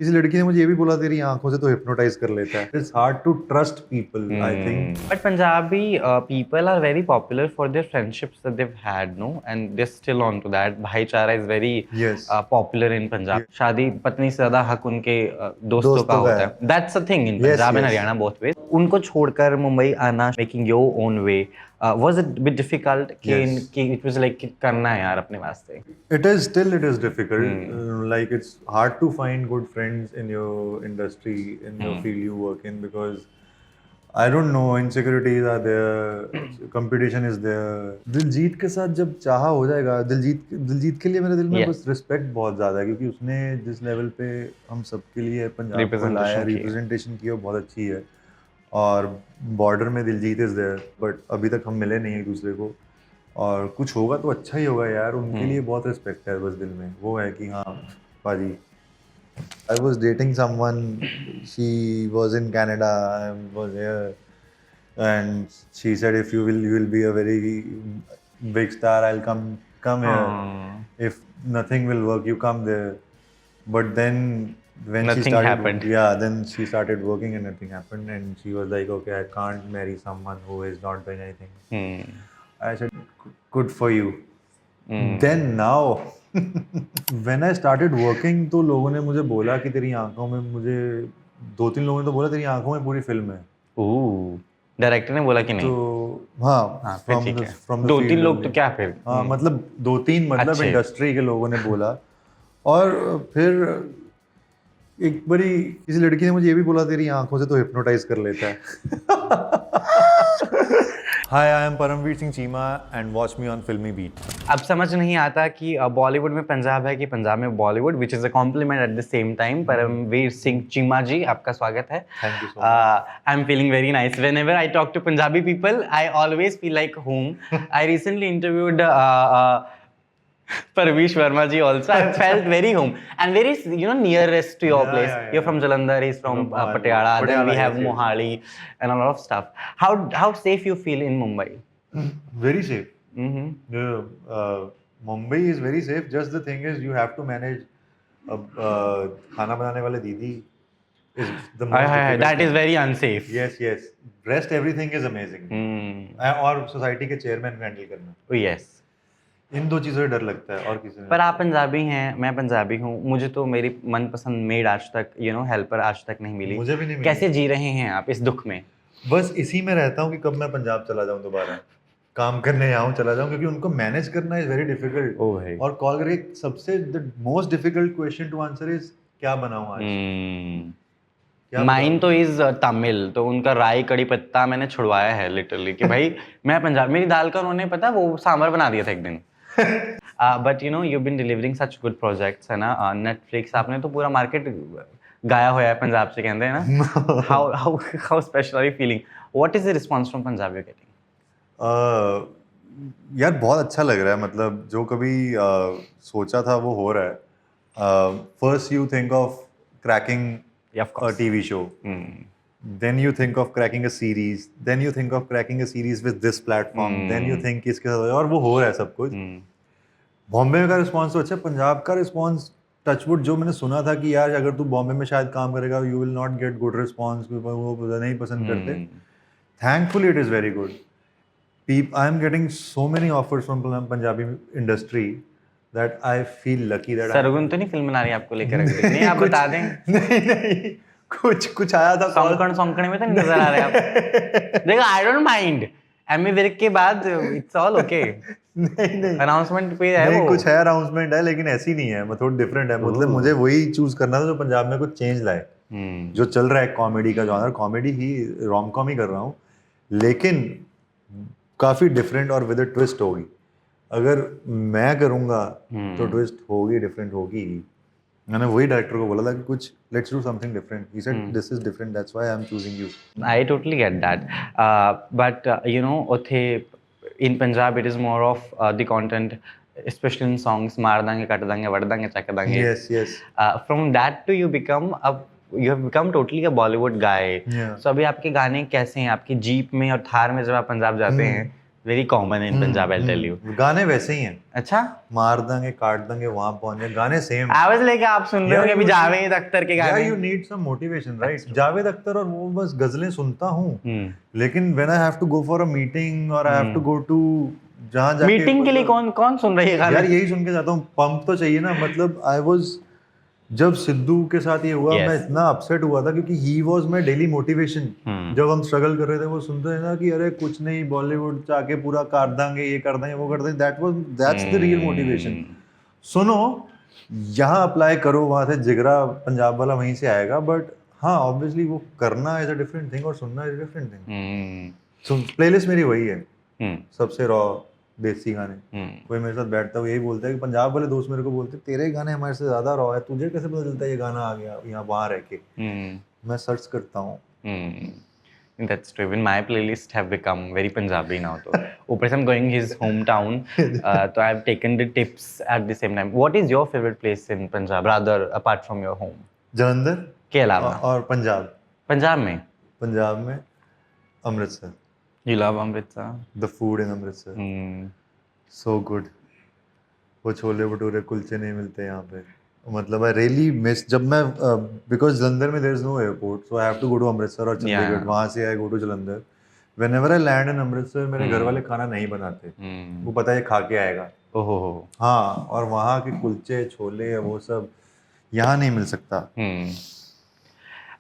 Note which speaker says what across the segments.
Speaker 1: किसी लड़की ने मुझे ये भी बोला तेरी आंखों से तो हिप्नोटाइज कर लेता है. It's hard to trust people, I think.
Speaker 2: But Punjabi people are very popular for their friendships that they've had, no? And they're still on to that. Bhaichara is very
Speaker 1: Yes.
Speaker 2: popular in Punjab.
Speaker 1: Yes.
Speaker 2: शादी पत्नी से ज्यादा हक उनके दोस्तों का
Speaker 1: दोस्तों का
Speaker 2: होता
Speaker 1: है.
Speaker 2: है. That's a thing in
Speaker 1: Yes,
Speaker 2: Punjab and
Speaker 1: yes.
Speaker 2: Haryana both ways. उनको छोड़कर मुंबई आना, making your own way, was it a bit difficult?
Speaker 1: Yes.
Speaker 2: कि it was like कि करना है यार अपने वास्ते.
Speaker 1: It is difficult. Like it's hard to find good friends in your industry, in your field you work in, because I don't know, insecurities are there, competition is there. Diljit के साथ जब चाहा हो जाएगा, दिलजीत के लिए मेरे दिल में
Speaker 2: Yeah.
Speaker 1: बस रिस्पेक्ट बहुत ज़्यादा है, क्योंकि उसने जिस लेवल पे हम सबके लिए पंजाब को लाया, रिप्रेजेंटेशन की, वो बहुत अच्छी है. और बॉर्डर में दिलजीत इज देयर, बट अभी तक हम मिले नहीं एक दूसरे को. और कुछ होगा तो अच्छा ही होगा यार. उनके लिए बहुत रिस्पेक्ट है बस दिल में. वो है कि हाँ पाजी, I was dating someone, she was in Canada, I was here, and she said if you will be a very big star, I'll come here. If nothing will work, you come there. But then when
Speaker 2: Nothing
Speaker 1: she started,
Speaker 2: happened.
Speaker 1: then she started working and nothing happened, and she was like, okay, I can't marry someone who is not doing anything. I said, good for you. Then now when I started working, तो लोगों ने मुझे बोला कि तेरी आंखों में, मुझे 2-3 लोगों ने तो बोला तेरी आंखों में पूरी फिल्म है.
Speaker 2: डायरेक्टर ने बोला कि नहीं?
Speaker 1: तो हाँ,
Speaker 2: फिर ठीक है.
Speaker 1: from the
Speaker 2: 2-3
Speaker 1: field
Speaker 2: लोग
Speaker 1: only.
Speaker 2: तो क्या फिर?
Speaker 1: हाँ, मतलब 2-3 मतलब
Speaker 2: अच्छे.
Speaker 1: इंडस्ट्री के लोगों ने बोला. और फिर एक बारी किसी लड़की ने मुझे ये भी बोला तेरी आंखों से तो हिप्नोटाइज कर लेता है. Hi, I am Paramveer Singh Cheema and watch me on Filmy Beat.
Speaker 2: अब समझ नहीं आता कि बॉलीवुड में पंजाब है कि पंजाब में Bollywood, which is a compliment at the same time. Paramveer Singh Cheema ji, आपका स्वागत है.
Speaker 1: Thank you so much.
Speaker 2: I am feeling very nice. Whenever I talk to Punjabi people, I always feel like home. I recently interviewed Parvish Verma ji also. I felt very home and very, nearest to your place. You're from Jalandhar, he's from Patiala. Then we have Mohali and a lot of stuff. How safe you feel in Mumbai?
Speaker 1: Very safe. Mumbai is very safe. Just the thing is, you have to manage खाना बनाने वाले दीदी is the most difficult.
Speaker 2: That is very unsafe.
Speaker 1: Yes. Rest everything is amazing. और society के chairman को handle करना.
Speaker 2: Oh yes.
Speaker 1: इन दो चीज़ों से डर लगता है और किसी में.
Speaker 2: पर आप पंजाबी हैं, मैं पंजाबी हूँ. मुझे तो मेरी मनपसंद मेड आज तक, हेल्पर आज तक नहीं मिली.
Speaker 1: मुझे भी नहीं मिली.
Speaker 2: कैसे जी रहे हैं आप इस दुख में?
Speaker 1: बस इसी में रहता हूँ कि कब मैं पंजाब चला जाऊँ दोबारा, काम करने आऊँ, चला जाऊँ, क्योंकि उनको मैनेज करना इज वेरी डिफिकल्ट. और कॉल करके सबसे the most difficult question to answer is क्या बनाऊँ आज.
Speaker 2: माइन तो इज तमिल, तो उनका राई कड़ी पत्ता मैंने छुड़वाया है लिटरली कि भाई मैं पंजाब. मेरी दाल का उन्होंने पता वो सांभर बना दिया था एक दिन. But you've been delivering such good projects, है ना. नेटफ्लिक्स आपने तो पूरा मार्केट गाया हुआ है पंजाब से, कहते हैं ना. how special are you feeling? What is the response from Punjab you're getting?
Speaker 1: यार बहुत अच्छा लग रहा है. मतलब जो कभी सोचा था वो हो रहा है. First you think of cracking a TV show. Then you think of cracking a series. Then you think of cracking a series with this platform. Then you think इसके साथ, और वो हो रहा है सब कुछ. बॉम्बे का रिस्पॉन्स तो अच्छा. पंजाब का रिस्पॉन्स टचवुड, जो मैंने सुना था कि यार अगर तू बॉम्बे में शायद काम करेगा you will not get good response, वो नहीं पसंद करते. Thankfully it is very good. I am getting so many offers from Punjabi industry that I feel lucky that
Speaker 2: Sargun तो नहीं फिल्म बना रही आपको लेकर रख दी? नहीं, आप बता दें.
Speaker 1: नहीं कुछ आया था.
Speaker 2: सौंकण में तो नहीं नजर आ रहे आप. देखो, I don't mind. Ammy Virk के बाद इट्स ऑल ओके. नहीं अनाउंसमेंट पे है.
Speaker 1: नहीं, कुछ है अनाउंसमेंट है, लेकिन ऐसी नहीं है. मैं थोड़ा डिफरेंट है. मतलब मुझे वही चूज करना था जो पंजाब में कुछ चेंज लाए. जो चल रहा है कॉमेडी का जॉनर, कॉमेडी ही, रोम कॉम ही कर रहा हूँ, लेकिन काफी डिफरेंट और विद अ ट्विस्ट होगी. अगर मैं करूंगा तो ट्विस्ट होगी, डिफरेंट होगी. मैंने वही डायरेक्टर को बोला था कि कुछ let's do something different. He said this is different, that's why I am choosing you.
Speaker 2: I totally get that. But उथे in Punjab it is more of the content, especially in songs, मार दांगे, कट दांगे, वड़ दांगे, चक दांगे.
Speaker 1: Yes.
Speaker 2: From that to you have become totally a Bollywood guy. So अभी आपके गाने कैसे हैं? आपकी जीप में और थार में जब आप पंजाब जाते हैं very common in Punjab, I tell you.
Speaker 1: गाने वैसे ही हैं,
Speaker 2: अच्छा,
Speaker 1: मार देंगे काट देंगे वहां पहुंच जाए, गाने सेम।
Speaker 2: आवाज लेके आप सुन रहे होंगे अभी जावेद अख्तर के
Speaker 1: Yeah,
Speaker 2: गाने।
Speaker 1: you need some motivation, right? Javed Akhtar और वो बस गजलें सुनता हूँ, लेकिन when I have to go for a meeting or I have to go to जहाँ जाके
Speaker 2: मीटिंग के लिए कौन कौन सुन रही है गाने?
Speaker 1: यार यही सुन के जाता हूँ, पंप तो चाहिए ना। मतलब I was जब सिद्धू के साथ ये हुआ
Speaker 2: Yes.
Speaker 1: मैं इतना अपसेट हुआ था क्योंकि he was my daily motivation. जब हम स्ट्रगल कर रहे थे वो सुनते थे ना कि अरे कुछ नहीं, बॉलीवुड जाके पूरा कर देंगे, ये कर देंगे, वो कर देंगे, दैट्स द रियल मोटिवेशन। सुनो, यहाँ अप्लाई करो, वहाँ से जिगरा पंजाब वाला वहीं से आएगा। बट हाँ, ऑब्वियसली वो करना इज अ डिफरेंट थिंग और सुनना is a different thing. So playlist मेरी वही है, सबसे रॉ देसी गाने। कोई मेरे साथ बैठता है, यही बोलता है कि पंजाब वाले दोस्त मेरे को बोलते हैं तेरे गाने हमारे से ज्यादा रॉ है, तुझे कैसे पता चलता है ये गाना आ गया यहाँ वहाँ रह के? मैं सर्च करता हूँ।
Speaker 2: That's true. Even my playlist have become very Punjabi now. तो ऊपर से I'm going his hometown, तो I've taken the tips at the same time. What is your favorite place in Punjab, rather apart from your home?
Speaker 1: Jalandhar
Speaker 2: के अलावा
Speaker 1: और पंजाब।
Speaker 2: पंजाब में
Speaker 1: Amritsar.
Speaker 2: You love Amritsar?
Speaker 1: The food in Amritsar, so good. वो छोले भटूरे कुलचे नहीं मिलते यहाँ पे। मतलब I really miss जब मैं because जलंधर में there is no airport, so I have to go to Amritsar और चंडीगढ़। वहाँ से I go to Jalandhar. Whenever I land in Amritsar, मेरे घर वाले खाना नहीं बनाते, वो पता है खा के आएगा।
Speaker 2: ओहो।
Speaker 1: हाँ, और वहाँ के कुलचे छोले वो सब यहाँ नहीं मिल सकता।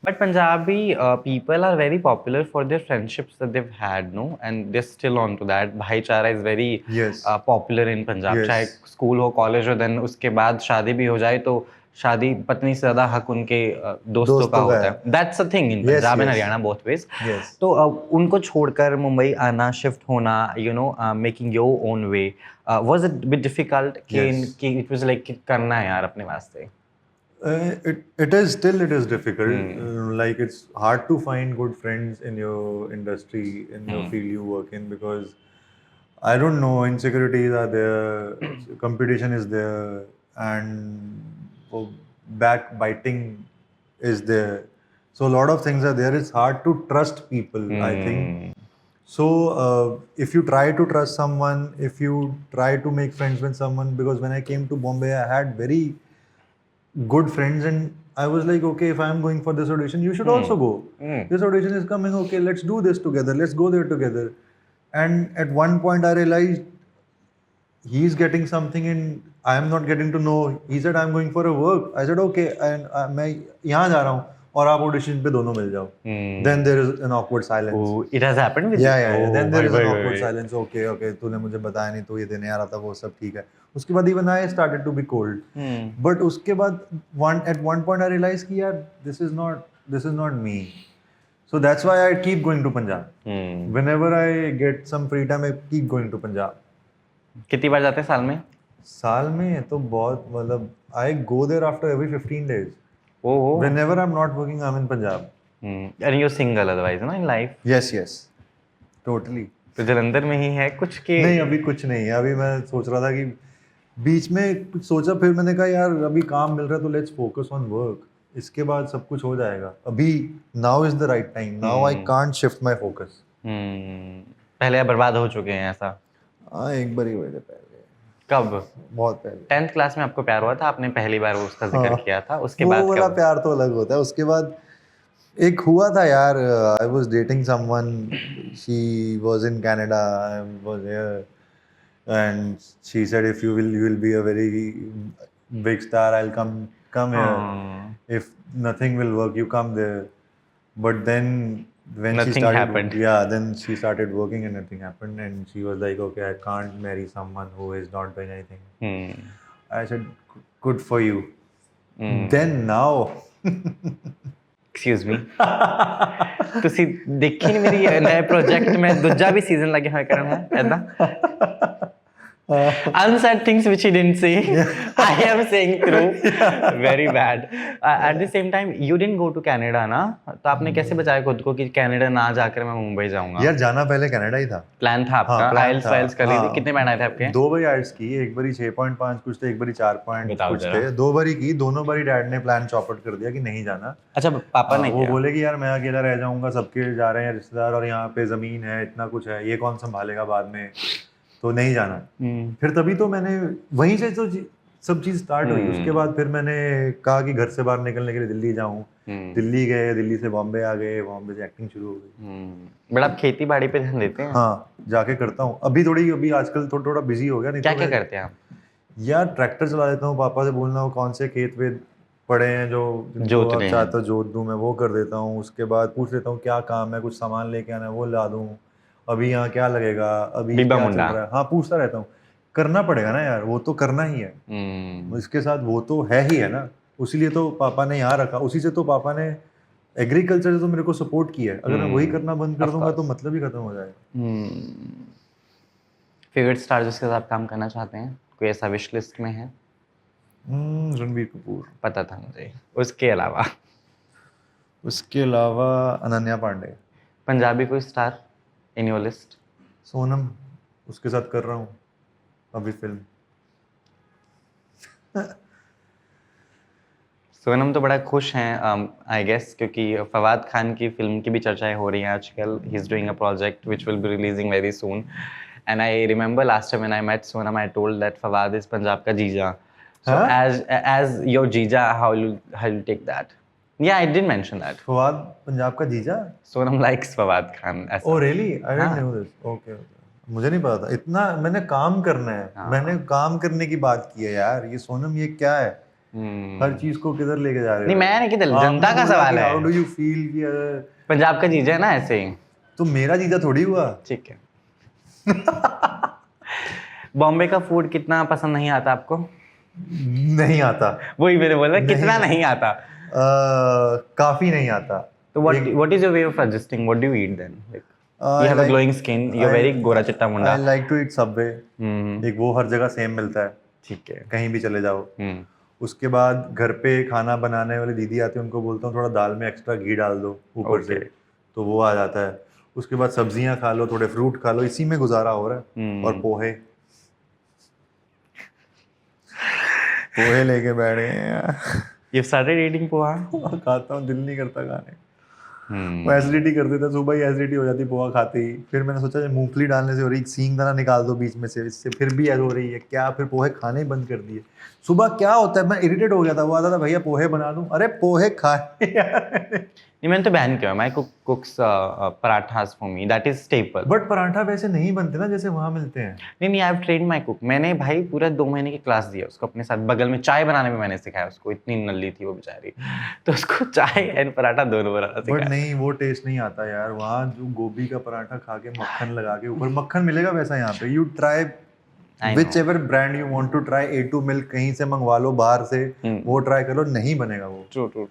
Speaker 2: But Punjabi people are very popular for their friendships that they've had, no? And they're still on to that. Bhaichara is very
Speaker 1: Yes.
Speaker 2: Popular in Punjab.
Speaker 1: Yes.
Speaker 2: चाहे स्कूल हो, कॉलेज हो, देन उसके बाद शादी भी हो जाए तो शादी पत्नी से ज्यादा हक उनके दोस्तों का होता है। That's a thing in Punjab and Haryana both ways.
Speaker 1: Yes.
Speaker 2: तो उनको छोड़कर मुंबई आना, शिफ्ट होना, you know, making your own way, was it a bit difficult? कि it was like कि करना है यार अपने वास्ते?
Speaker 1: It is difficult. Like it's hard to find good friends in your industry, in your field you work in, because I don't know, insecurities are there, competition is there, and backbiting is there. So a lot of things are there. It's hard to trust people, I think. So if you try to trust someone, if you try to make friends with someone, because when I came to Bombay, I had very good friends and I was like, okay, if I'm going for this audition, you should also go. This audition is coming, okay, let's do this together, let's go there together. And at one point I realized he's getting something and I'm not getting to know. He said, I'm going for a work. I said, okay, and मैं यहाँ जा रहा हूँ और आप audition पे दोनों मिल जाओ. Then there is an awkward silence.
Speaker 2: Oh, it has happened with
Speaker 1: you?
Speaker 2: you?
Speaker 1: Yeah. Then there is an awkward silence. Okay, तूने मुझे बताया नहीं तो ये देने आ रहा था, वो सब ठीक है. उसके बाद even I started to be cold. But उसके बाद at one point I realized कि यार this is not me. So that's why I keep going to Punjab. Whenever I get some free time, I keep going to Punjab.
Speaker 2: कितनी बार जाते हैं साल में?
Speaker 1: साल में तो बहुत, मतलब I go there after every 15 days.
Speaker 2: Oh.
Speaker 1: Whenever I'm not working, I'm in Punjab.
Speaker 2: And you're single otherwise, no, in life?
Speaker 1: Yes. Totally.
Speaker 2: तो जलंधर में ही है कुछ के?
Speaker 1: नहीं, अभी कुछ नहीं है. अभी मैं सोच रहा था कि बीच में कुछ सोचा, फिर मैंने कहा यार अभी काम मिल रहा है तो लेट्स फोकस ऑन वर्क. इसके बाद सब कुछ हो जाएगा. अभी now is the right time. Now I can't shift my focus.
Speaker 2: पहले बर्बाद हो चुके हैं ऐसा?
Speaker 1: हाँ, एक बार ही हुए थे पहले.
Speaker 2: कब?
Speaker 1: बहुत पहले.
Speaker 2: 10th क्लास में आपको प्यार हुआ था, आपने पहली बार उसका जिक्र किया था. उसके बाद
Speaker 1: वो वाला प्यार तो अलग होता है. उसके बाद एक हुआ था यार. I was dating someone, she was in Canada, I was here, and she said if you will be a very big star, I'll come here. If nothing will work, you come there. But then when
Speaker 2: nothing
Speaker 1: she started
Speaker 2: happened.
Speaker 1: Then she started working and nothing happened, and she was like, okay, I can't marry someone who is not doing anything. I said, good for you. Then now
Speaker 2: excuse me ਤੁਸੀਂ ਦੇਖੀ ਨਹੀਂ ਮੇਰੀ ਨਵੇਂ project ਮੈਂ ਦੂਜਾ ਵੀ season ਲੱਗੇ ਹੋਇਆ ਕਰਨ ਹੈ ਐਦਾਂ Unsaid things which he didn't say. I am saying through. Very bad. At the same time, you didn't go to Canada ना? तो आपने कैसे बचाया खुद को कि कनाडा ना जाकर मैं मुंबई जाऊंगा?
Speaker 1: यार जाना पहले कनाडा ही था।
Speaker 2: प्लान था आपका?
Speaker 1: हाँ, प्लान
Speaker 2: आइल्स
Speaker 1: था।
Speaker 2: फाइल्स कर ली थी?
Speaker 1: हाँ,
Speaker 2: कितने बैंड आए थे आपके?
Speaker 1: 2 बारी आइल्स की, एक बारी 6.5 कुछ थे, एक बारी 4 पॉइंट
Speaker 2: बताओ
Speaker 1: कुछ
Speaker 2: जरा।
Speaker 1: थे। 2 बारी की, दोनों बारी डैड ने प्लान चौपट कर दिया कि नहीं जाना।
Speaker 2: अच्छा पापा ने
Speaker 1: वो
Speaker 2: किया?
Speaker 1: बोले कि यार मैं अकेला रह जाऊंगा, सबके जा रहे हैं रिश्तेदार और यहाँ पे जमीन है, इतना कुछ है, ये कौन संभालेगा बाद में, तो नहीं जाना। फिर तभी तो मैंने वहीं से तो सब चीज स्टार्ट हुई। उसके बाद फिर मैंने कहा कि घर से बाहर निकलने के लिए दिल्ली जाऊं। दिल्ली गए, दिल्ली से बॉम्बे आ गए, बॉम्बे से एक्टिंग शुरू हो गई।
Speaker 2: बट आप खेती बाड़ी पे ध्यान देते हैं?
Speaker 1: हाँ, जाके करता हूँ। अभी आजकल थोड़ा बिजी हो गया। नहीं
Speaker 2: क्या
Speaker 1: तो
Speaker 2: क्या
Speaker 1: मैं
Speaker 2: करते हैं आप?
Speaker 1: यार ट्रैक्टर चला देता हूँ, पापा से बोलना हो कौन से खेत वेत पड़े हैं जो
Speaker 2: जोतने हैं।
Speaker 1: चाहता जोत दूं, मैं वो कर देता हूँ। उसके बाद पूछ लेता हूँ क्या काम है, कुछ सामान लेके आना है वो ला दूं, अभी यहाँ क्या लगेगा, अभी
Speaker 2: डिब्बा
Speaker 1: क्या चल
Speaker 2: मुंडा।
Speaker 1: रहा है। हाँ, पूछता रहता हूँ। करना पड़ेगा ना यार, वो तो करना ही है। इसके साथ वो तो है ही है ना, उसीलिए तो पापा ने यहाँ रखा, उसी से तो पापा ने एग्रीकल्चर से तो मेरे को सपोर्ट किया है। अगर मैं वही करना बंद कर दूंगा तो मतलब ही खत्म हो जाएगा।
Speaker 2: फेवरेट स्टार जिसके साथ काम करना चाहते हैं, कोई ऐसा विश लिस्ट में है?
Speaker 1: रणबीर कपूर।
Speaker 2: पता था मुझे। उसके अलावा?
Speaker 1: उसके अलावा अनन्या पांडे।
Speaker 2: पंजाबी कोई star in your list?
Speaker 1: Sonam, उसके साथ कर रहा हूँ अभी फिल्म।
Speaker 2: सोनम तो बड़ा खुश हैं आई गेस, क्योंकि फवाद खान की फिल्म की भी चर्चाएं हो रही हैं आजकल। He is doing a project which will be releasing very soon, and I remember last time when I met Sonam I told that Fawad is Punjab का जीजा। So as your jija, how you take that? या I didn't mention that.
Speaker 1: Fawad Punjab का जीजा?
Speaker 2: Sonam likes Fawad Khan ऐसा।
Speaker 1: Oh really? I didn't know this. Okay, मुझे नहीं पता था इतना। मैंने काम करना है, मैंने काम करने की बात की है यार। ये सोनम ये क्या है, हर चीज को किधर लेके जा रहे हो?
Speaker 2: नहीं मैं नहीं, किधर जनता का सवाल है।
Speaker 1: हाउ डू यू फील कि
Speaker 2: पंजाब का जीजा है ना, ऐसे ही
Speaker 1: तो मेरा जीजा थोड़ी हुआ।
Speaker 2: ठीक है। बॉम्बे का फूड कितना पसंद नहीं आता आपको?
Speaker 1: नहीं आता।
Speaker 2: वही मैंने बोला, कितना नहीं आता?
Speaker 1: काफी नहीं आता।
Speaker 2: तो what is your way of adjusting? What do you eat then? Like, you have a glowing skin. You're very गोरा चिट्टा मुंडा.
Speaker 1: I like to eat Subway. एक वो हर जगह सेम मिलता है,
Speaker 2: ठीक है,
Speaker 1: कहीं भी चले जाओ। उसके बाद घर पे खाना बनाने वाली दीदी आती है, उनको बोलता हूँ थोड़ा दाल में एक्स्ट्रा घी डाल दो ऊपर से, तो वो आ जाता है। उसके बाद सब्जियां खा लो, थोड़े फ्रूट खा लो, इसी में गुजारा हो रहा है। और पोहे लेके बैठ गए हैं।
Speaker 2: You started eating poha?
Speaker 1: खाता हूँ, दिल नहीं करता खाने। वो एसिडिटी कर देता, सुबह ही एसिडिटी हो जाती पोहा खाते ही। फिर मैंने सोचा मूंगफली डालने से हो रही, सींग दाना निकाल दो बीच में से, इससे फिर भी हो रही है क्या। फिर पोहे खाने ही बंद कर दिए। सुबह क्या होता है, मैं इरिटेट हो गया था। वो आता था भैया पोहे बना दूं, अरे पोहे खाए यार।
Speaker 2: नहीं मैंने तो बैन किया। My cooks parathas for me, that is staple.
Speaker 1: But paratha वैसे नहीं बनते ना जैसे वहां मिलते हैं।
Speaker 2: नहीं I have trained my cook. मैंने भाई पूरा 2 महीने की क्लास दिया उसको अपने साथ। बगल में चाय बनाने में मैंने सिखाया उसको, इतनी नल्ली थी वो बेचारी, तो उसको चाय एंड पराठा दोनों बनाना सिखाया।
Speaker 1: बट नहीं, वो टेस्ट नहीं आता यार। वहाँ जो गोभी का पराठा खा के मक्खन लगा के ऊपर, मक्खन मिलेगा वैसा यहाँ पे। You try whichever brand you want to try, A2 milk कहीं से मंगवा लो बाहर से, वो ट्राई करो, नहीं बनेगा वो।
Speaker 2: ट्रू।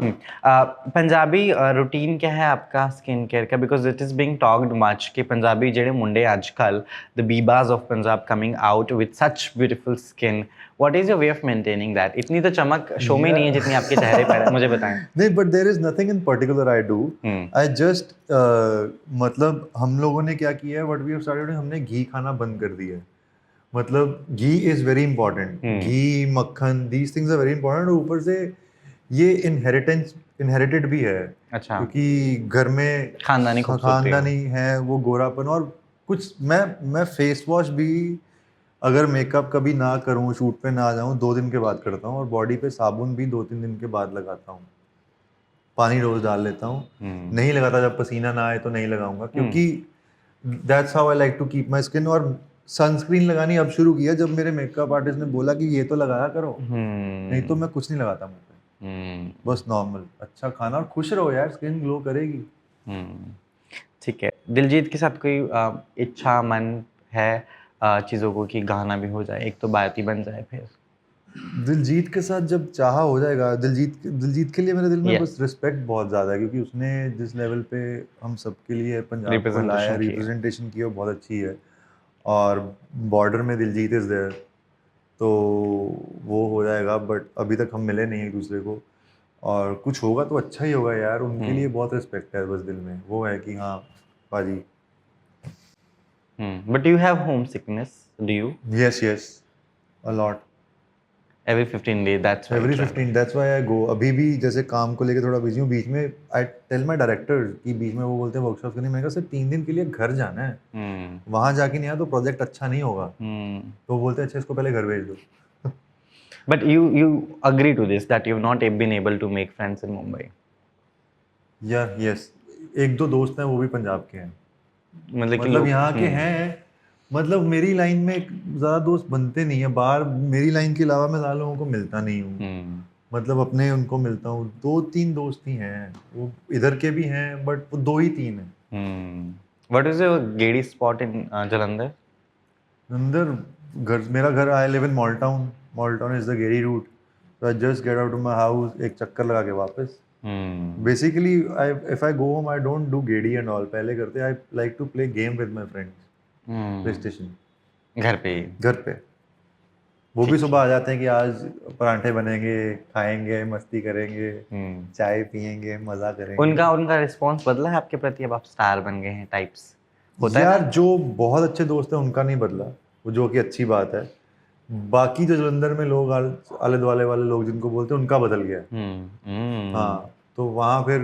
Speaker 2: पंजाबी रूटीन क्या है आपका स्किन केयर का? Because it is being talked much कि पंजाबी जेडे मुंडे आजकल, द बीबाज of Punjab coming out with such beautiful skin, what is your way of maintaining that? इतनी तो चमक शो में नहीं है जितनी आपके चेहरे पर है, मुझे बताएं।
Speaker 1: नहीं, but there is nothing in particular I do. I just मतलब हम लोगों ने क्या किया है, व्हाट वी हैव स्टार्टेड, हमने घी खाना बंद कर दिया है। मतलब ghee is very important. Ghee, makkhan, these things are very important. ऊपर से ये इनहेरिटेड भी है।
Speaker 2: अच्छा।
Speaker 1: क्योंकि घर में खानदानी है वो गोरापन। और कुछ मैं फेस वॉश भी अगर मेकअप कभी ना करूं, शूट पे ना जाऊं, 2 दिन के बाद करता हूं। और बॉडी पे साबुन भी 2-3 दिन के बाद लगाता हूं। पानी रोज डाल लेता हूं। नहीं लगाता, जब पसीना ना आए तो नहीं लगाऊंगा, क्योंकि that's how I like to keep my skin. और सनस्क्रीन लगानी अब शुरू किया जब मेरे मेकअप आर्टिस्ट ने बोला कि ये तो लगाया करो। नहीं तो मैं कुछ नहीं लगाता मुंह पे। बस नॉर्मल अच्छा खाना और खुश रहो यार, स्किन ग्लो करेगी।
Speaker 2: ठीक है। दिलजीत के साथ कोई इच्छा मन है चीज़ों को कि गाना भी हो जाए, एक तो बात ही बन जाए? फिर
Speaker 1: दिलजीत के साथ जब चाहा हो जाएगा। दिलजीत के लिए मेरे दिल में बस रिस्पेक्ट बहुत ज़्यादा है, क्योंकि उसने जिस लेवल पे हम सबके लिए पंजाब को लाया, रिप्रेजेंटेशन की, वो बहुत अच्छी है। और बॉर्डर में दिलजीत इज देयर, तो वो हो जाएगा, बट अभी तक हम मिले नहीं एक दूसरे को, और कुछ होगा तो अच्छा ही होगा यार, उनके लिए बहुत रिस्पेक्ट है बस दिल में, वो है कि हाँ पाजी।
Speaker 2: But you have homesickness, do you?
Speaker 1: Yes yes, a lot,
Speaker 2: Every 15 days, that's why you
Speaker 1: every
Speaker 2: travel.
Speaker 1: 15, that's why I go. अभी भी जैसे काम को लेके थोड़ा बिजी हूँ, बीच में आई टेल माई डायरेक्टर कि बीच में वो बोलते हैं वर्कशॉप करनी, मैंने कहा सिर्फ 3 दिन के लिए घर जाना है, वहाँ जाके नहीं आया तो प्रोजेक्ट अच्छा नहीं होगा, तो वो बोलते हैं अच्छा इसको पहले घर भेज दो।
Speaker 2: But you agree to this that you've not been able to make friends in Mumbai.
Speaker 1: यार यस, एक दो दोस्त हैं वो भी पंजाब के हैं,
Speaker 2: मतलब कि
Speaker 1: मतलब यहाँ के हैं, मतलब मेरी लाइन में ज़्यादा दोस्त बनते नहीं है, बाहर मेरी लाइन के अलावा मैं ज़्यादा लोगों को मिलता नहीं हूँ, मतलब अपने उनको मिलता हूँ, 2-3 दोस्त ही हैं, वो इधर के भी हैं बट वो 2 ही 3 हैं।
Speaker 2: What is your gedi spot in Jalandhar?
Speaker 1: अंदर घर, मेरा घर, I live in mall town, mall town is the गेरी route, so I just get out of my house, एक चक्कर लगा के वापस। Basically I if I go home I don't do गेडी एंड ऑल, पहले करते, I like to play game with my friends, PlayStation
Speaker 2: घर पे ही?
Speaker 1: घर पे, वो भी सुबह आ जाते हैं कि आज परांठे बनेंगे, खाएंगे, मस्ती करेंगे, चाय पियेंगे, मजा करेंगे।
Speaker 2: उनका रिस्पॉन्स बदला है आपके प्रति, अब आप स्टार बन गए हैं टाइप्स? होता है
Speaker 1: यार
Speaker 2: ना?
Speaker 1: जो बहुत अच्छे दोस्त हैं उनका नहीं बदला, वो जो कि अच्छी बात है, बाकी जो जलंधर में लोग आले दुआले वाले लोग जिनको बोलते हैं उनका बदल गया है। हाँ, तो वहाँ फिर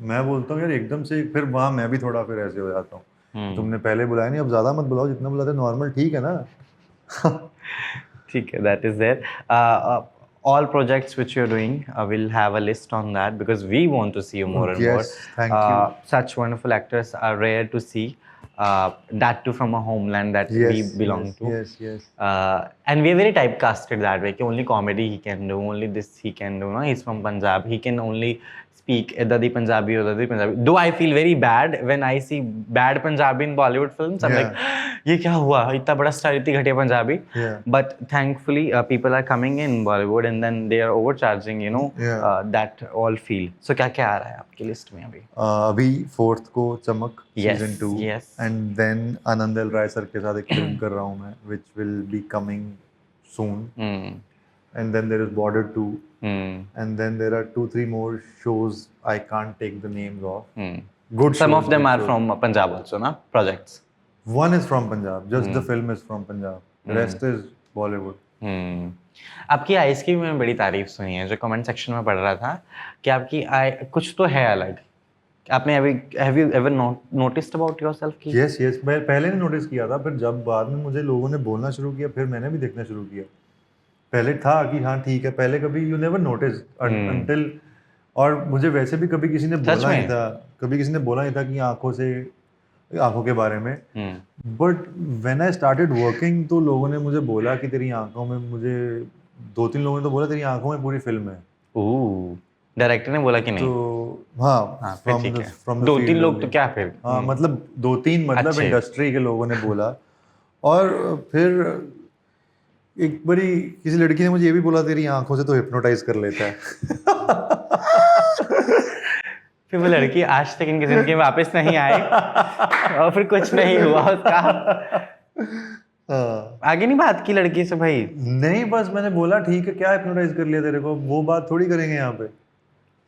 Speaker 1: मैं बोलता हूँ यार एकदम से, फिर वहाँ मैं भी थोड़ा फिर ऐसे हो जाता हूँ, तुमने पहले बुलाया नहीं, अब ज़्यादा मत बुलाओ, जितना बुलाते नॉर्मल, ठीक है ना।
Speaker 2: ठीक है, that is there. All projects which you're doing, we'll have a list on that because we want to see you more and more.
Speaker 1: Yes, thank you.
Speaker 2: Such wonderful actors are rare to see. That too from a homeland that we
Speaker 1: Yes,
Speaker 2: belong
Speaker 1: yes,
Speaker 2: to.
Speaker 1: yes, yes.
Speaker 2: And we are very typecasted that way. कि only comedy he can do, only this he can do. No, he's from Punjab. He can only speak Dadi Punjabi or Dadi Punjabi. Though I feel very bad when I see bad Punjabi in Bollywood films. I'm like, ये क्या हुआ? इतना बड़ा star, इतनी घटिया Punjabi. But thankfully, people are coming in Bollywood and then they are overcharging. You know, that all feel. So क्या क्या आ रहा है आपकी लिस्ट में अभी?
Speaker 1: अभी 4th को चमक
Speaker 2: Yes,
Speaker 1: season 2,
Speaker 2: yes.
Speaker 1: and then Anand L Rai sir के साथ एक फिल्म कर रहा हूँ मैं, which will be coming soon. And then there is Border 2. And then there are 2-3 more shows I can't take the names of. Good.
Speaker 2: Some
Speaker 1: shows,
Speaker 2: of them
Speaker 1: good
Speaker 2: are
Speaker 1: shows.
Speaker 2: from Punjab also, na projects.
Speaker 1: One is from Punjab. Just the film is from Punjab. The rest is Bollywood.
Speaker 2: आपकी eyes की भी मैंने बड़ी तारीफ सुनी है, जो comment section में पढ़ रहा था कि आपकी आई कुछ तो है अलग। आपने अभी have you ever noticed about yourself कि?
Speaker 1: Yes, yes. मैं पहले नहीं नोटिस किया था, फिर जब बाद में मुझे लोगों ने बोलना शुरू किया, फिर मैंने भी देखना शुरू किया। पहले था कि हाँ ठीक है, पहले कभी यू नेवर नोटिस अंटिल, और मुझे वैसे भी कभी किसी ने बोला नहीं था, कभी किसी ने बोला नहीं था कि आंखों के बारे में, but when I started working तो लोगों ने मुझे बोला कि तेरी आंखों में, मुझे 2-3 लोगों ने तो बोला तेरी आंखों में पूरी फिल्म है।
Speaker 2: डायरेक्टर ने बोला कि नहीं?
Speaker 1: तो हाँ,
Speaker 2: फ्रॉम 2-3 लोग तो क्या फिर?
Speaker 1: हाँ, मतलब 2-3 मतलब इंडस्ट्री के लोगों ने बोला, और फिर एक बारी किसी लड़की ने मुझे ये भी बोला तेरी आंखों से तो हिप्नोटाइज कर लेता है।
Speaker 2: फिर वो लड़की आज तक इनकी जिंदगी में वापस नहीं आई और फिर कुछ नहीं हुआ उसका। आगे नहीं बात की लड़की से भाई?
Speaker 1: नहीं, बस मैंने बोला ठीक है, क्या हिप्नोटाइज कर लिया तेरे को, वो बात थोड़ी करेंगे यहाँ पे।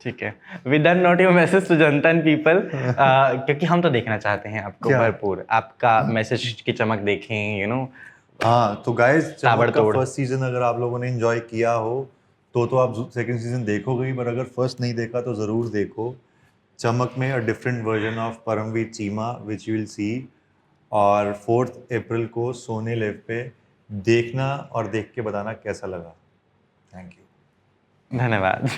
Speaker 2: ठीक है, with that note your message to janta and people, क्योंकि हम तो देखना चाहते हैं आपको भरपूर, आपका मैसेज की चमक देखें, यू नो।
Speaker 1: हाँ, तो गाइस चमक का फर्स्ट सीजन अगर आप लोगों ने एंजॉय किया हो तो आप सेकंड सीजन देखोगे ही, पर अगर फर्स्ट नहीं देखा तो ज़रूर देखो। चमक में a different version of Paramvir Cheema which you will see, और 4 अप्रैल को सोनी लिव पे देखना और देख के बताना कैसा लगा। थैंक यू,
Speaker 2: धन्यवाद।